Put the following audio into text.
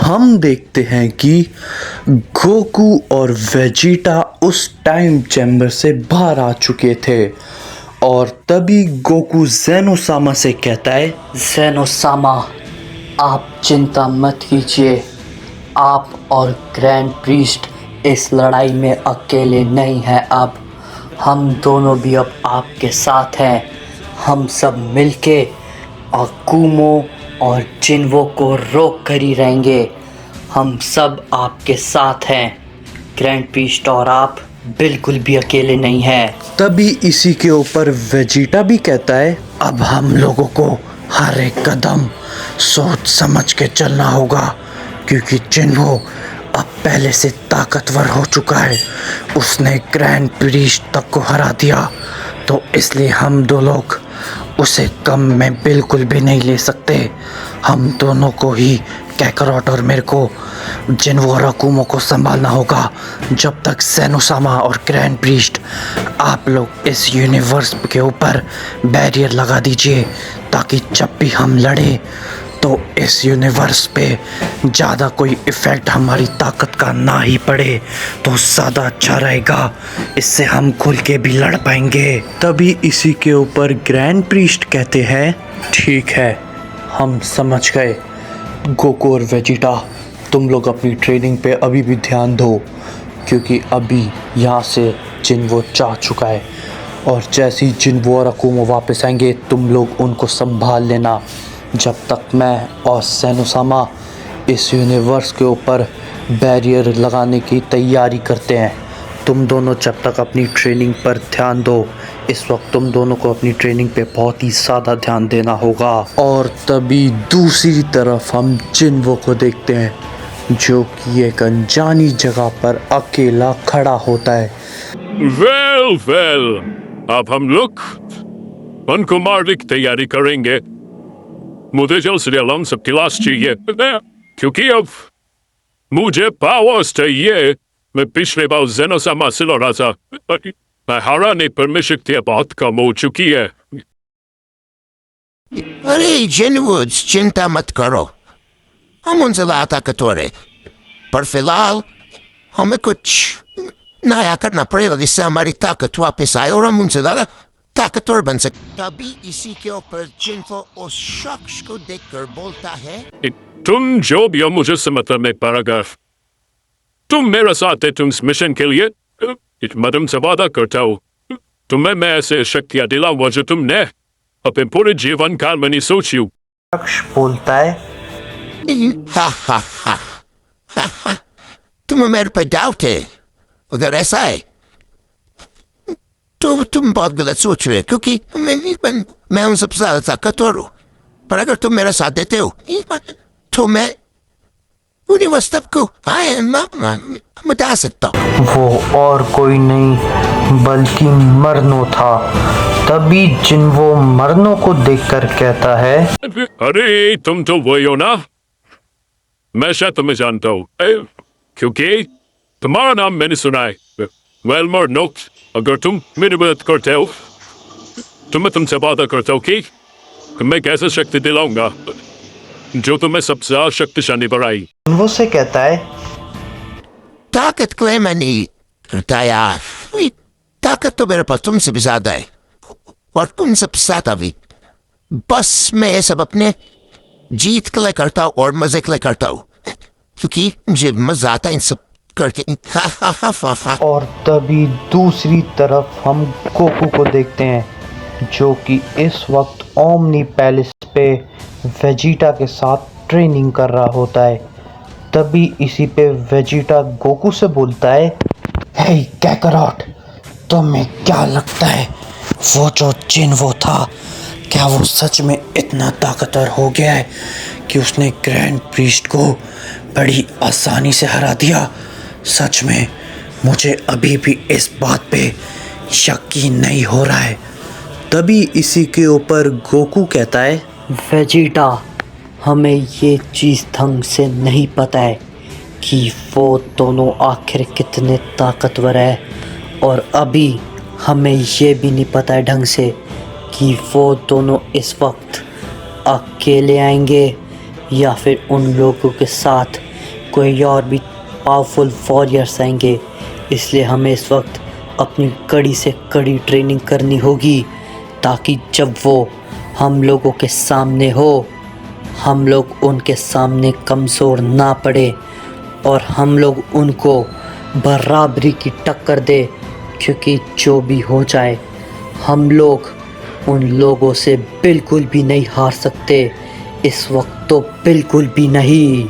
हम देखते हैं कि गोकू और वेजिटा उस टाइम चैम्बर से बाहर आ चुके थे और तभी गोकू ज़ेनोसामा से कहता है, ज़ेनोसामा, आप चिंता मत कीजिए। आप और ग्रैंड प्रीस्ट इस लड़ाई में अकेले नहीं हैं। अब हम दोनों भी अब आपके साथ हैं। हम सब मिलके अकुमो और जिन्वो को रोक कर ही रहेंगे। हम सब आपके साथ हैं। ग्रैंड प्रीस्ट और आप बिल्कुल भी अकेले नहीं हैं। तभी इसी के ऊपर वेजिटा भी कहता है, अब हम लोगों को हर एक कदम सोच समझ के चलना होगा क्योंकि जिन्वो अब पहले से ताकतवर हो चुका है। उसने ग्रैंड प्रीस्ट तक को हरा दिया, तो इसलिए हम दो लोग उसे कम में बिल्कुल भी नहीं ले सकते। हम दोनों को ही, कैकरॉट और मेरे को, जिन्वो और अकुमो को संभालना होगा जब तक ज़ेनोसामा और ग्रैंड प्रीस्ट, आप लोग इस यूनिवर्स के ऊपर बैरियर लगा दीजिए ताकि जब भी हम लड़े तो इस यूनिवर्स पे ज़्यादा कोई इफ़ेक्ट हमारी ताकत का ना ही पड़े तो ज़्यादा अच्छा रहेगा। इससे हम खुल के भी लड़ पाएंगे। तभी इसी के ऊपर ग्रैंड प्रीस्ट कहते हैं, ठीक है, हम समझ गए। गोकू और वेजिटा, तुम लोग अपनी ट्रेनिंग पे अभी भी ध्यान दो क्योंकि अभी यहाँ से जिन्वो जा चुका है और जैसे ही जिन्वो और अकुमो वापस आएंगे तुम लोग उनको संभाल लेना जब तक मैं और ज़ेनोसामा इस यूनिवर्स के ऊपर बैरियर लगाने की तैयारी करते हैं। तुम दोनों जब तक अपनी ट्रेनिंग पर ध्यान दो। इस वक्त तुम दोनों को अपनी ट्रेनिंग पे बहुत ही ज़्यादा ध्यान देना होगा। और तभी दूसरी तरफ हम जिन्वो को देखते हैं जो कि एक अनजानी जगह पर अकेला खड़ा होता है। वेल, अब हम लोग उनको मारने की तैयारी करेंगे। मुझे जल्द से जल्द सब क्लास चाहिए क्योंकि अब मुझे पावर्स चाहिए। मैं पिछले बार ज़ेनोसामा से लड़ा था, मैं हराने पर मेरी शक्तियाँ बहुत कम हो चुकी है। अरे जिन्वो, चिंता मत करो, हम उनसे ताकतवर है, पर फिलहाल हमें कुछ नया करना पड़ेगा जिससे हमारी ताकत वापस आए और हम उनसे ज़्यादा ताकतवर बन सकते। तभी इसी के ऊपर जिन्वो उस शख्स को देखकर बोलता है, तुम जो भी हो मुझे से मतलब नहीं पड़ेगा। तुम मेरे साथ है, तुम इस मिशन के लिए मैं तुमसे वादा करता हूँ तुम्हें मैं ऐसे शक्तियाँ दिलाऊंगा जो तुमने अपने पूरे जीवन काल में नहीं सोची। शख्स बोलता है, हा, तुम्हें मेरे पे डाउट है? अगर ऐसा है तो तुम बहुत गलत सोच रहे हो क्योंकि मैं उन सबसे ज्यादा ताकतवर हूँ। पर अगर तुम मेरा साथ देते हो तो मैं यूनिवर्स को मिटा सकता हूँ। वो और कोई नहीं बल्कि मरनो था। तभी जिन्वो मरनो को देखकर कहता है, अरे तुम तो वही हो ना, मैं शायद तुम्हें जानता हूँ क्योंकि तुम्हारा नाम मैंने सुना है। वेल मरनो, अगर तुम मेरी मदद करते हो तो मैं तुमसे वादा करता हूँ कि मैं कैसे शक्ति दिलाऊंगा जो तुम्हें सबसे ज्यादा शक्तिशाली बनाई। जिन्वो से कहता है, ताकत क्लेम नहीं करता यार, ताकत तो मेरे पास तुमसे भी ज्यादा है और तुम सबसे ज्यादा भी। बस मैं ये सब अपने जीत के लिए करता हूँ और मजे के लिए करता हूँ क्योंकि मुझे मजा आता है इन सब करके। और तभी दूसरी तरफ हम गोकू को देखते हैं जो कि इस वक्त ओमनी पैलेस पे वेजिटा के साथ ट्रेनिंग कर रहा होता है। तभी इसी पे वेजिटा गोकू से बोलता है, हे कैकरॉट, तुम्हें क्या लगता है वो जो जिन्वो था, क्या वो सच में इतना ताकतवर हो गया है कि उसने ग्रैंड प्रीस्ट को बड़ी आसानी से हरा दिया? सच में मुझे अभी भी इस बात पे यकीन नहीं हो रहा है। तभी इसी के ऊपर गोकू कहता है, वेजिटा, हमें ये चीज़ ढंग से नहीं पता है कि वो दोनों आखिर कितने ताकतवर है और अभी हमें ये भी नहीं पता है ढंग से कि वो दोनों इस वक्त अकेले आएंगे या फिर उन लोगों के साथ कोई और भी पावरफुल वॉरियर्स आएंगे, इसलिए हमें इस वक्त अपनी कड़ी से कड़ी ट्रेनिंग करनी होगी, ताकि जब वो हम लोगों के सामने हो, हम लोग उनके सामने कमज़ोर ना पड़े और हम लोग उनको बराबरी की टक्कर दे। क्योंकि जो भी हो जाए, हम लोग उन लोगों से बिल्कुल भी नहीं हार सकते, इस वक्त तो बिल्कुल भी नहीं।